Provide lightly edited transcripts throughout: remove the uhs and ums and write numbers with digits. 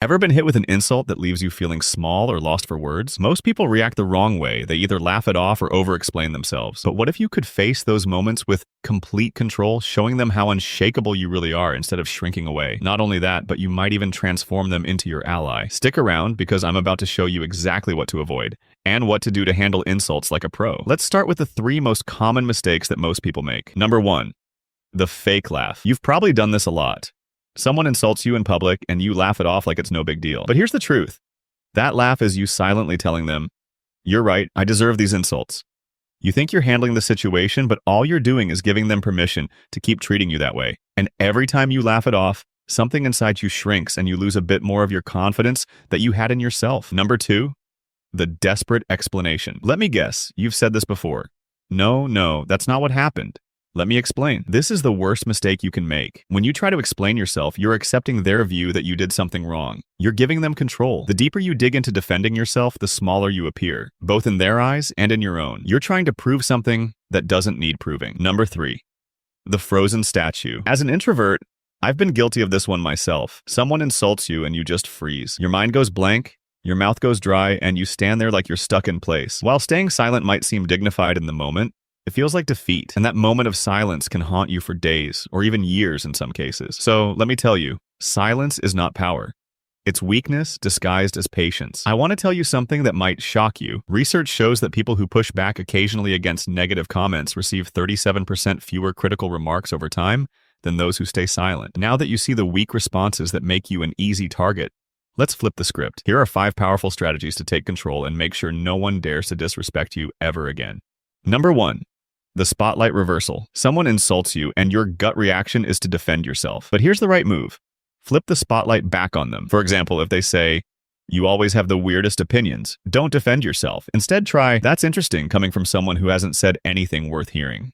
Ever been hit with an insult that leaves you feeling small or lost for words? Most people react the wrong way. They either laugh it off or over-explain themselves. But what if you could face those moments with complete control, showing them how unshakable you really are instead of shrinking away? Not only that, but you might even transform them into your ally. Stick around because I'm about to show you exactly what to avoid and what to do to handle insults like a pro. Let's start with the 3 most common mistakes that most people make. Number 1, the fake laugh. You've probably done this a lot. Someone insults you in public and you laugh it off like it's no big deal. But here's the truth. That laugh is you silently telling them, "You're right, I deserve these insults." You think you're handling the situation, but all you're doing is giving them permission to keep treating you that way. And every time you laugh it off, something inside you shrinks and you lose a bit more of your confidence that you had in yourself. Number 2, the desperate explanation. Let me guess, you've said this before. No, that's not what happened. Let me explain. This is the worst mistake you can make. When you try to explain yourself, you're accepting their view that you did something wrong. You're giving them control. The deeper you dig into defending yourself, the smaller you appear, both in their eyes and in your own. You're trying to prove something that doesn't need proving. Number 3, the frozen statue. As an introvert, I've been guilty of this one myself. Someone insults you and you just freeze. Your mind goes blank, your mouth goes dry, and you stand there like you're stuck in place. While staying silent might seem dignified in the moment, it feels like defeat, and that moment of silence can haunt you for days, or even years in some cases. So let me tell you, silence is not power. It's weakness disguised as patience. I want to tell you something that might shock you. Research shows that people who push back occasionally against negative comments receive 37% fewer critical remarks over time than those who stay silent. Now that you see the weak responses that make you an easy target, let's flip the script. Here are 5 powerful strategies to take control and make sure no one dares to disrespect you ever again. Number 1, the spotlight reversal. Someone insults you and your gut reaction is to defend yourself. But here's the right move. Flip the spotlight back on them. For example, if they say, "You always have the weirdest opinions," don't defend yourself. Instead, try, "That's interesting coming from someone who hasn't said anything worth hearing.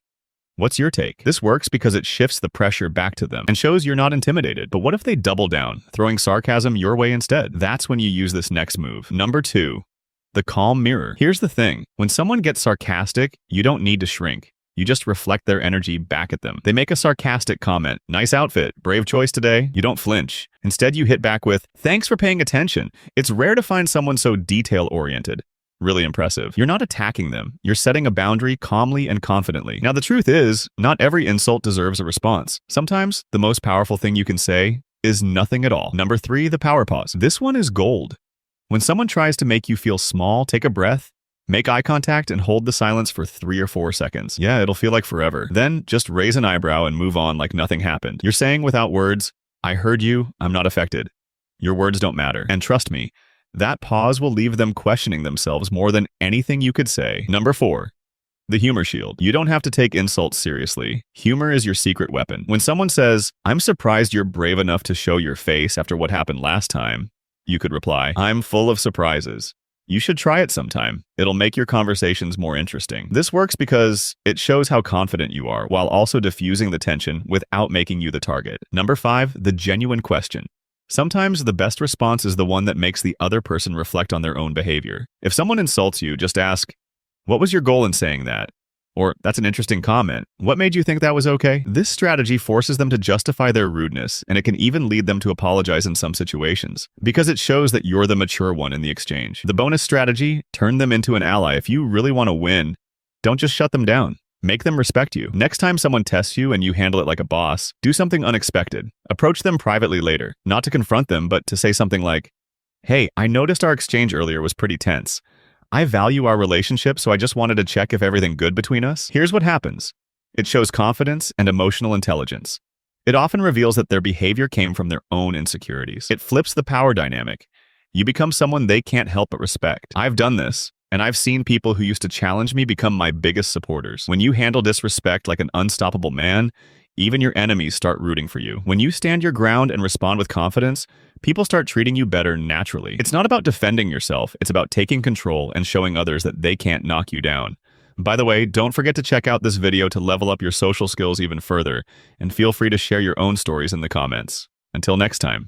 What's your take?" This works because it shifts the pressure back to them and shows you're not intimidated. But what if they double down, throwing sarcasm your way instead? That's when you use this next move. Number 2, the calm mirror. Here's the thing. When someone gets sarcastic, you don't need to shrink. You just reflect their energy back at them. They make a sarcastic comment, "Nice outfit, brave choice today." You don't flinch. Instead, you hit back with, "Thanks for paying attention." It's rare to find someone so detail-oriented. Really impressive. You're not attacking them. You're setting a boundary calmly and confidently. Now, the truth is, not every insult deserves a response. Sometimes, the most powerful thing you can say is nothing at all. Number 3, the power pause. This one is gold. When someone tries to make you feel small, take a breath, make eye contact, and hold the silence for 3 or 4 seconds. Yeah, it'll feel like forever. Then just raise an eyebrow and move on like nothing happened. You're saying without words, "I heard you, I'm not affected." Your words don't matter. And trust me, that pause will leave them questioning themselves more than anything you could say. Number 4, the humor shield. You don't have to take insults seriously. Humor is your secret weapon. When someone says, "I'm surprised you're brave enough to show your face after what happened last time," you could reply, "I'm full of surprises. You should try it sometime. It'll make your conversations more interesting." This works because it shows how confident you are while also diffusing the tension without making you the target. Number 5, the genuine question. Sometimes the best response is the one that makes the other person reflect on their own behavior. If someone insults you, just ask, "What was your goal in saying that?" Or, "That's an interesting comment. What made you think that was okay?" This strategy forces them to justify their rudeness, and it can even lead them to apologize in some situations, because it shows that you're the mature one in the exchange. The bonus strategy, turn them into an ally. If you really want to win, don't just shut them down. Make them respect you. Next time someone tests you and you handle it like a boss, do something unexpected. Approach them privately later, not to confront them, but to say something like, "Hey, I noticed our exchange earlier was pretty tense. I value our relationship, so I just wanted to check if everything good between us." Here's what happens. It shows confidence and emotional intelligence. It often reveals that their behavior came from their own insecurities. It flips the power dynamic. You become someone they can't help but respect. I've done this, and I've seen people who used to challenge me become my biggest supporters. When you handle disrespect like an unstoppable man, even your enemies start rooting for you. When you stand your ground and respond with confidence, people start treating you better naturally. It's not about defending yourself, it's about taking control and showing others that they can't knock you down. By the way, don't forget to check out this video to level up your social skills even further, and feel free to share your own stories in the comments. Until next time.